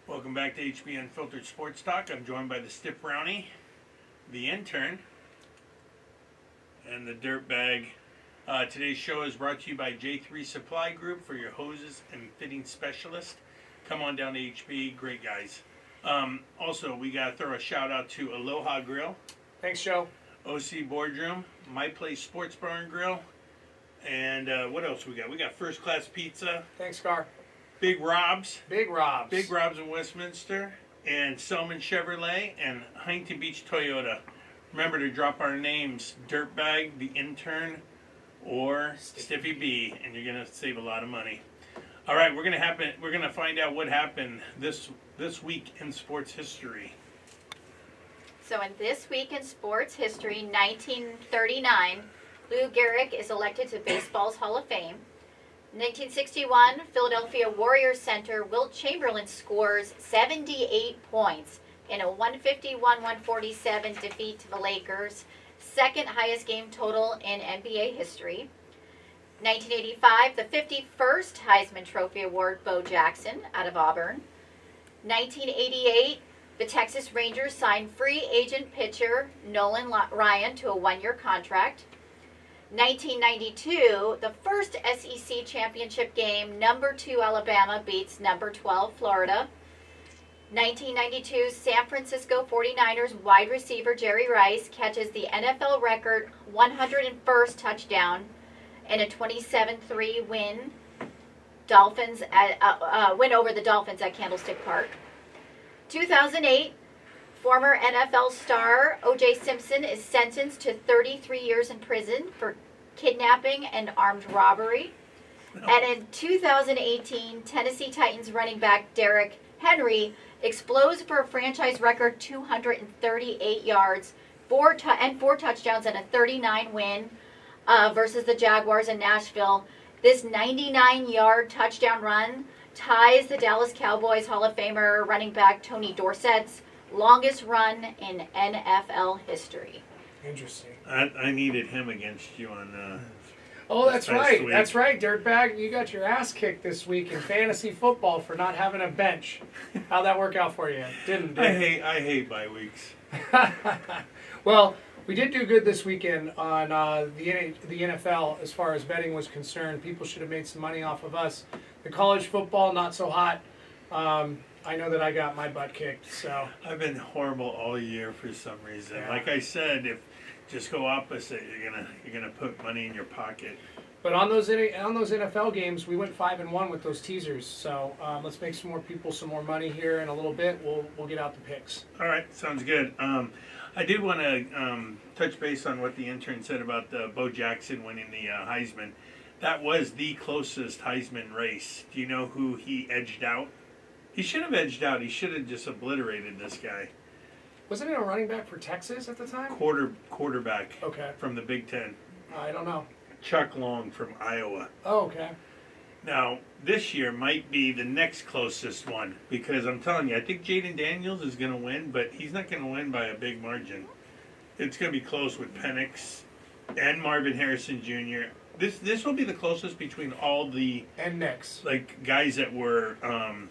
Welcome back to HB Unfiltered Sports Talk. I'm joined by the Stiff Brownie, the intern, and the Dirtbag. Today's show is brought to you by J3 Supply Group for your hoses and fitting specialist. Come on down to HB, great guys. Also, we got to throw a shout out to Aloha Grill. Thanks, Joe. OC Boardroom, My Place Sports Bar and Grill, and what else we got? We got First Class Pizza. Thanks, Scar. Big Rob's. Big Rob's. Big Rob's in Westminster, and Selman Chevrolet, and Huntington Beach Toyota. Remember to drop our names, Dirtbag, the intern, or Stiffy B, and you're gonna save a lot of money. All right, we're gonna find out what happened this week in sports history. So in This Week in Sports History, 1939, Lou Gehrig is elected to baseball's Hall of Fame. 1961, Philadelphia Warriors center Wilt Chamberlain scores 78 points in a 151-147 defeat to the Lakers, second highest game total in NBA history. 1985, the 51st Heisman Trophy Award, Bo Jackson out of Auburn. 1988, the Texas Rangers signed free agent pitcher Nolan Ryan to a one-year contract. 1992, the first SEC championship game, number 2 Alabama beats number 12 Florida. 1992, San Francisco 49ers wide receiver Jerry Rice catches the NFL record 101st touchdown in a 27-3 win. Win over the Dolphins at Candlestick Park. 2008, former NFL star O.J. Simpson is sentenced to 33 years in prison for kidnapping and armed robbery. And in 2018, Tennessee Titans running back Derrick Henry explodes for a franchise record 238 yards, 4 touchdowns, and a 39 win versus the Jaguars in Nashville. This 99-yard touchdown run ties the Dallas Cowboys Hall of Famer running back Tony Dorsett's longest run in NFL history. Interesting. I needed him against you on. Oh, that's right. Week. That's right, Dirtbag. You got your ass kicked this week in fantasy football for not having a bench. How'd that work out for you? Didn't. I hate bye weeks. Well, we did do good this weekend on the NFL as far as betting was concerned. People should have made some money off of us. The college football, not so hot. I know that I got my butt kicked. So I've been horrible all year for some reason. Yeah. Like I said, if just go opposite, you're gonna put money in your pocket. But on those NFL games, we went 5-1 with those teasers. So let's make some more money here in a little bit. We'll get out the picks. All right, sounds good. I did want to touch base on what the intern said about Bo Jackson winning the Heisman. That was the closest Heisman race. Do you know who he edged out? He should have edged out. He should have just obliterated this guy. Wasn't it a running back for Texas at the time? Quarterback. Okay. From the Big Ten. I don't know. Chuck Long from Iowa. Oh, okay. Now, this year might be the next closest one because I'm telling you, I think Jaden Daniels is going to win, but he's not going to win by a big margin. It's going to be close with Penix and Marvin Harrison Jr. This will be the closest between all the and Nix, like guys that were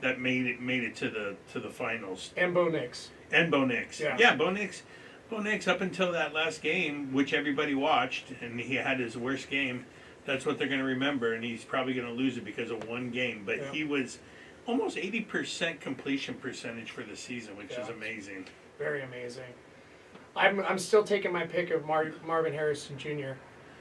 that made it to the finals. And Bo Nix. And Bo Nix. Yeah, Bo Nix. Bo Nix up until that last game, which everybody watched, and he had his worst game. That's what they're going to remember, and he's probably going to lose it because of one game. But he was almost 80% completion percentage for the season, which is amazing. Very amazing. I'm still taking my pick of Marvin Harrison Jr.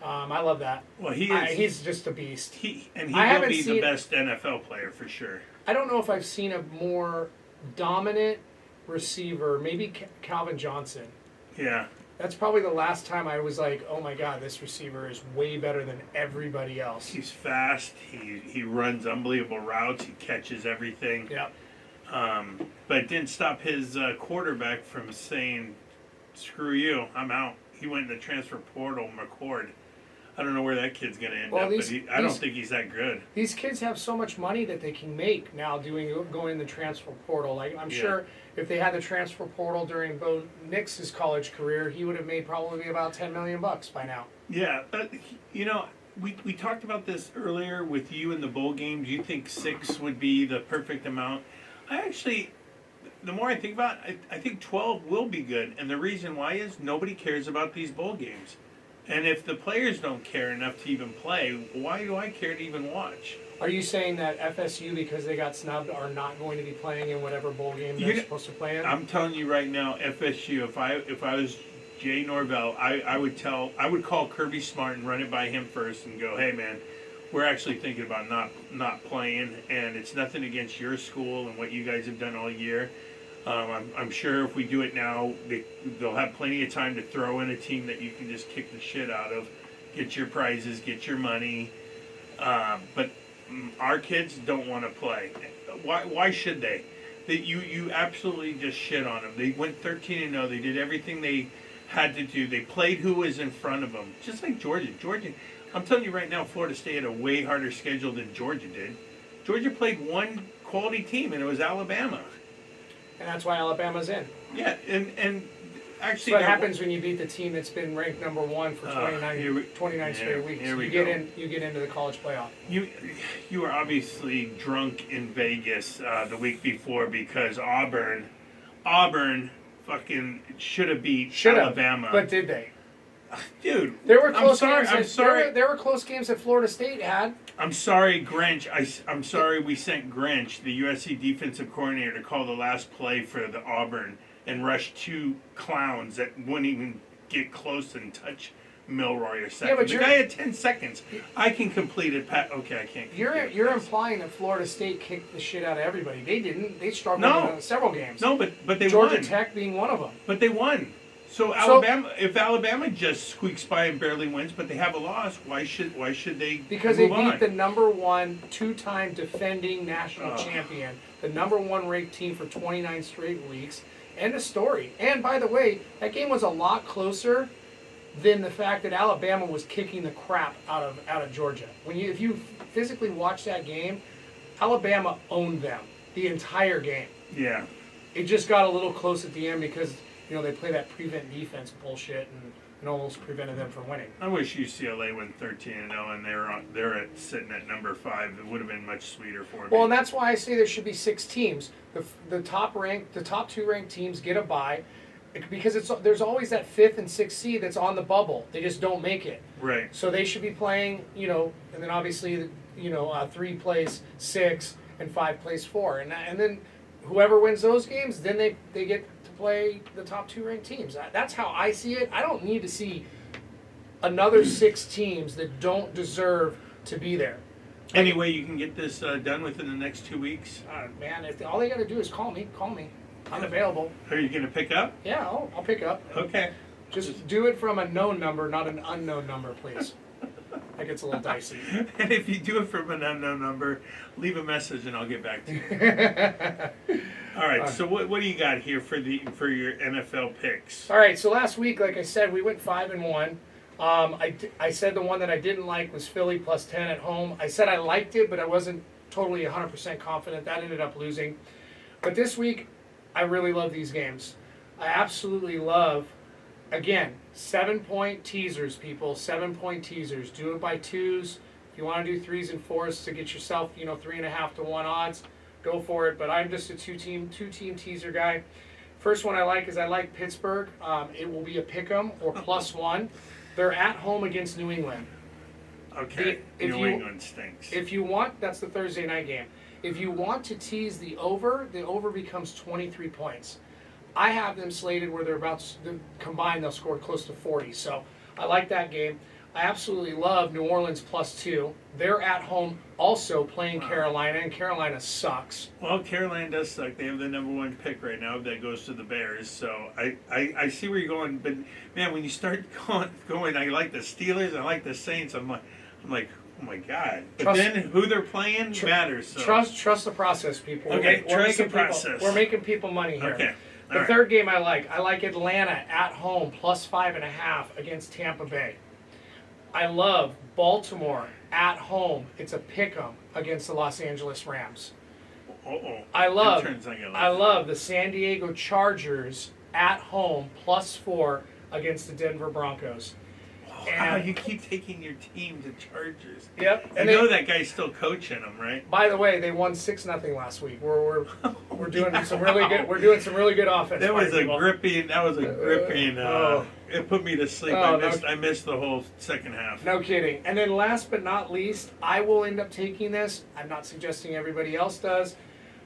I love that. Well, he's just a beast. He will be the best NFL player for sure. I don't know if I've seen a more dominant receiver. Maybe Calvin Johnson. Yeah. That's probably the last time I was like, oh my God, this receiver is way better than everybody else. He's fast. He runs unbelievable routes. He catches everything. Yeah. But it didn't stop his quarterback from saying, screw you, I'm out. He went in the transfer portal, McCord. I don't know where that kid's going to end up, but I don't think he's that good. These kids have so much money that they can make now going in the transfer portal. Like I'm sure if they had the transfer portal during Bo Nix's college career, he would have made probably about $10 million by now. Yeah, but we talked about this earlier with you in the bowl game. Do you think 6 would be the perfect amount? the more I think about it, I think 12 will be good. And the reason why is nobody cares about these bowl games. And if the players don't care enough to even play, why do I care to even watch? Are you saying that FSU, because they got snubbed, are not going to be playing in whatever bowl game they're supposed to play in? I'm telling you right now, FSU. If I was Jay Norvell, I would call Kirby Smart and run it by him first and go, hey man, we're actually thinking about not playing, and it's nothing against your school and what you guys have done all year. I'm sure if we do it now, they'll have plenty of time to throw in a team that you can just kick the shit out of, get your prizes, get your money. But our kids don't want to play. Why should they? You absolutely just shit on them. They went 13-0. They did everything they had to do. They played who was in front of them, just like Georgia. I'm telling you right now, Florida State had a way harder schedule than Georgia did. Georgia played one quality team, and it was Alabama. And that's why Alabama's in. Yeah, and actually, So what happens when you beat the team that's been ranked number one for 29 straight weeks? You get into the college playoff. You were obviously drunk in Vegas the week before because Auburn fucking should have beat Alabama. But did they? Dude, There were close I'm sorry. games. There were close games that Florida State had. I'm sorry, Grinch. I'm sorry we sent Grinch, the USC defensive coordinator, to call the last play for the Auburn and rush two clowns that wouldn't even get close and touch Milroy or second. Yeah, but the guy had 10 seconds. I can complete it. Okay, I can't. You're implying that Florida State kicked the shit out of everybody. They didn't. They struggled in several games. No, but they Georgia won. Tech being one of them. But they won. So if Alabama just squeaks by and barely wins, but they have a loss, why should they? Because move they beat on? the number one two-time defending national champion, the number one ranked team for 29 straight weeks. End of story. And by the way, that game was a lot closer than the fact that Alabama was kicking the crap out of Georgia. If you physically watch that game, Alabama owned them the entire game. Yeah. It just got a little close at the end because they play that prevent defense bullshit and almost prevented them from winning. I wish UCLA went 13-0 and they're sitting at number 5. It would have been much sweeter for me. Well, and that's why I say there should be 6 teams. The top 2 ranked teams get a bye because there's always that 5th and 6th seed that's on the bubble. They just don't make it. Right. So they should be playing, and then obviously 3 plays 6 and 5 plays 4, and then whoever wins those games, then they get to play the top 2 ranked teams. That's how I see it. I don't need to see another 6 teams that don't deserve to be there. Anyway, you can get this done within the next 2 weeks. Man, all they got to do is call me. I'm available. Are you going to pick up? Yeah, I'll pick up. Okay. Just do it from a known number, not an unknown number, please. That gets a little dicey. And if you do it from an unknown number, leave a message and I'll get back to you. All right. So what do you got here for your NFL picks? All right. So last week, like I said, we went 5-1. I said the one that I didn't like was Philly plus 10 at home. I said I liked it, but I wasn't totally 100% confident. That ended up losing. But this week, I really love these games. I absolutely love. Again, 7-point teasers, people. 7-point teasers. Do it by 2s. If you want to do 3s and 4s to get yourself, 3.5 to 1 odds, go for it. But I'm just a two-team teaser guy. First one I like Pittsburgh. It will be a pick'em or + 1. They're at home against New England. Okay. New England stinks. If you want, that's the Thursday night game. If you want to tease the over becomes 23 points. I have them slated where they're about to combine, they'll score close to 40. So I like that game. I absolutely love New Orleans +2. They're at home also playing Carolina, and Carolina sucks. Well, Carolina does suck. They have the number 1 pick right now that goes to the Bears. So I see where you're going. But, man, when you start going, I like the Steelers, I like the Saints. I'm like, oh, my God. But then who they're playing matters. So. Trust the process, people. Okay, trust the process. We're making people money here. Okay. The third game I like Atlanta at home +5.5 against Tampa Bay. I love Baltimore at home. It's a pick'em against the Los Angeles Rams. I love the San Diego Chargers at home +4 against the Denver Broncos. Wow, And- you keep taking your team to Chargers. Yep. You And know they, that guy's still coaching them, right? by the way, they won 6-0 last week. We're doing some really good. We're doing some really good offense. That was a people. gripping. That was a gripping. It put me to sleep. Oh, I missed the whole second half. No kidding. And then last but not least, I will end up taking this. I'm not suggesting everybody else does,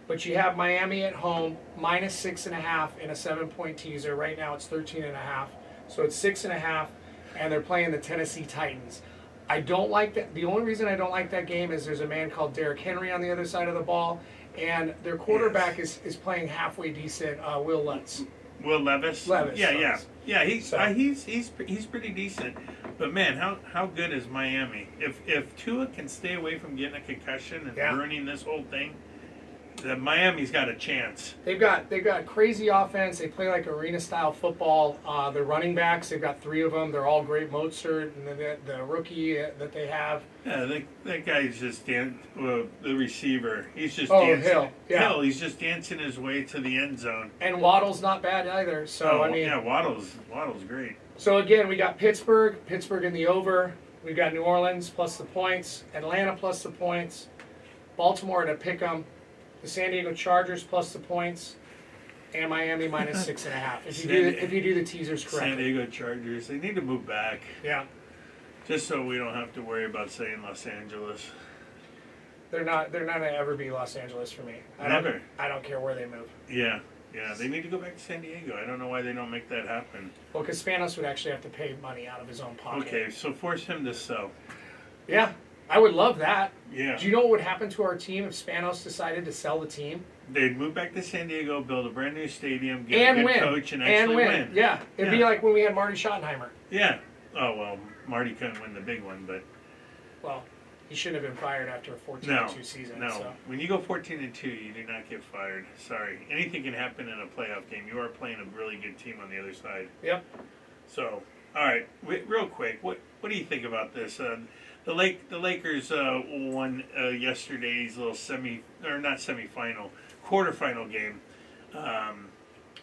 but you have Miami at home minus 6.5 in a 7-point teaser. Right now it's 13.5, so it's 6.5, and they're playing the Tennessee Titans. I don't like that. The only reason I don't like that game is there's a man called Derrick Henry on the other side of the ball, and their quarterback is playing halfway decent. Will Lutz. Will Levis. Levis, Yeah. So- He's pretty decent. But man, how good is Miami? If Tua can stay away from getting a concussion and Yeah. ruining this whole thing, Miami's got a chance. They've got crazy offense. They play like arena style football. Their running backs, they've got 3 of them. They're all great. Mozart and the rookie that they have. Yeah, that guy's just the receiver. He's just Oh, dancing. Hill, yeah. Hill, he's just dancing his way to the end zone. And Waddle's not bad either. So I mean, yeah, Waddle's great. so again, we got Pittsburgh in the over. We've got New Orleans plus the points, Atlanta plus the points, Baltimore to pick 'em, the San Diego Chargers plus the points, and Miami minus 6.5. If you do the teasers correctly. San Diego Chargers, they need to move back. Yeah, Just so we don't have to worry about saying Los Angeles. they're not gonna ever be Los Angeles for me. Never. I don't care where they move. Yeah, they need to go back to San Diego. I don't know why they don't make that happen. Well, because Spanos would actually have to pay money out of his own pocket. Okay, so force him to sell. Yeah, I would love that. Yeah. Do you know what would happen to our team if Spanos decided to sell the team? They'd move back to San Diego, build a brand new stadium, get And a good win. coach, and actually win. Yeah, it'd be Yeah. like when we had Marty Schottenheimer. Yeah. Oh, well, Marty couldn't win the big one, but Well, he shouldn't have been fired after a 14-2 no. season. No. So. When you go 14-2, you do not get fired. Sorry. Anything can happen in a playoff game. You are playing a really good team on the other side. Yep. So, all right, real quick, what do you think about this? The Lakers won yesterday's little quarterfinal game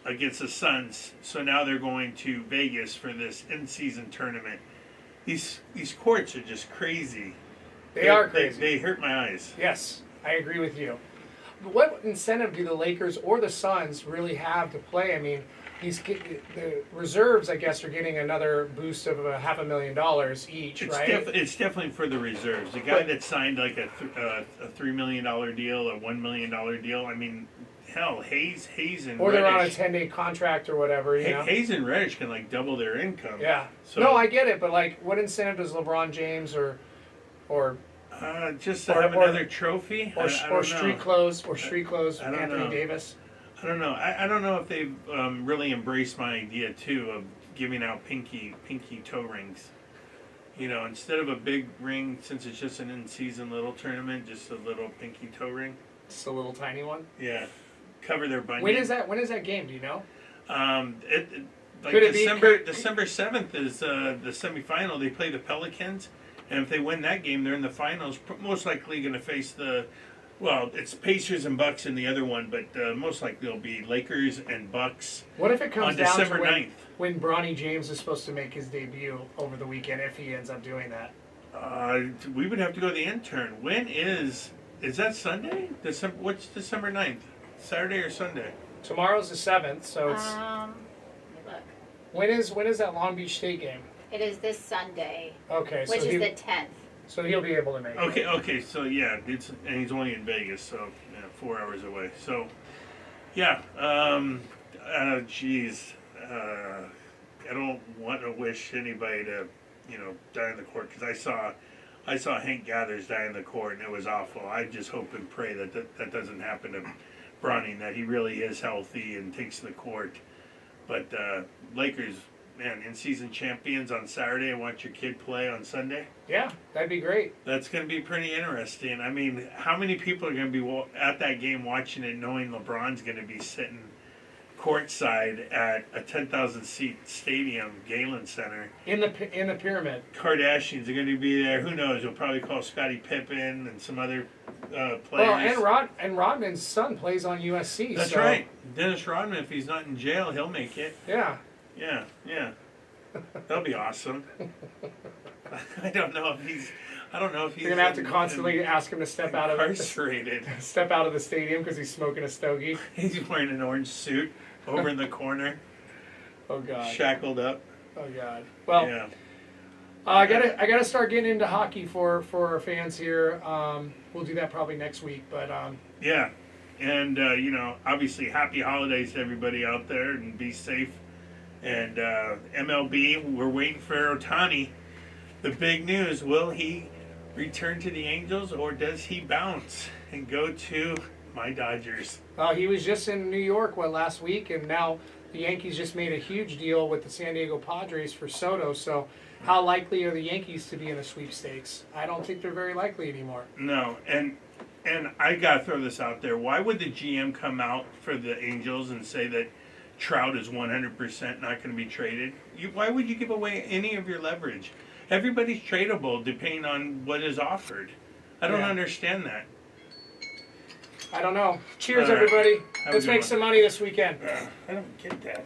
against the Suns. So now they're going to Vegas for this in-season tournament. These courts are just crazy. They are crazy. They hurt my eyes. Yes, I agree with you. But what incentive do the Lakers or the Suns really have to play? I mean, the reserves, I guess, are getting another boost of $500,000 each, right? It's definitely for the reserves. The guy that signed like a $3 million deal, a $1 million deal. I mean, hell, Hayes and Or they're on a Reddish. 10-day contract or whatever, you know? Hayes and Reddish can like double their income. Yeah. So, No, I get it, but like, what incentive does LeBron James or just to or- have or- another trophy or, I don't or know. street clothes I don't Anthony know. Davis? I don't know. I don't know if they've really embraced my idea too of giving out pinky toe rings. You know, instead of a big ring, since it's just an in-season little tournament, just a little pinky toe ring. Just a little tiny one. Yeah, cover their bunion. When is that game? Do you know? Like Could it be- December 7th is the semifinal. They play the Pelicans, and if they win that game, they're in the finals. Most likely going to face it's Pacers and Bucks in the other one, but most likely it'll be Lakers and Bucks What if it comes on down December to 9th. when Bronny James is supposed to make his debut over the weekend, if he ends up doing that? We would have to go to the intern. When is that Sunday? What's December 9th? Saturday or Sunday? Tomorrow's the 7th, so it's Let me look. when is that Long Beach State game? It is this Sunday, Okay, which is the 10th. so he'll be able to make it. Okay, so yeah, and he's only in Vegas, so 4 hours away. So, yeah, geez, I don't want to wish anybody to, die in the court because I saw Hank Gathers die in the court and it was awful. I just hope and pray that doesn't happen to Bronny, that he really is healthy and takes the court. But Lakers, man, in-season champions on Saturday, and watch your kid play on Sunday. Yeah, that'd be great. That's going to be pretty interesting. I mean, how many people are going to be at that game watching it knowing LeBron's going to be sitting courtside at a 10,000 seat stadium, Galen Center? In the pyramid. Kardashians are going to be there. Who knows? You'll probably call Scottie Pippen and some other players. Well, and Rodman's son plays on USC. That's so, right. Dennis Rodman, if he's not in jail, he'll make it. Yeah. Yeah. That'll be awesome. I don't know if he's. You're gonna have to constantly ask him to step out of incarcerated. step out of the stadium because he's smoking a stogie. He's wearing an orange suit over in the corner, Oh God. shackled up. Oh God. Well, Yeah. I gotta start getting into hockey for our fans here. We'll do that probably next week, but Yeah. And, obviously, happy holidays to everybody out there and be safe. And MLB, we're waiting for Ohtani. The big news, will he return to the Angels or does he bounce and go to my Dodgers? he was just in New York last week, and now the Yankees just made a huge deal with the San Diego Padres for Soto. So, how likely are the Yankees to be in a sweepstakes? I don't think they're very likely anymore. No, and I gotta throw this out there. Why would the GM come out for the Angels and say that Trout is 100% not going to be traded? Why would you give away any of your leverage? Everybody's tradable depending on what is offered. I don't understand that. I don't know. Cheers, All right. everybody. Have a Let's good make one. some money this weekend. I don't get that.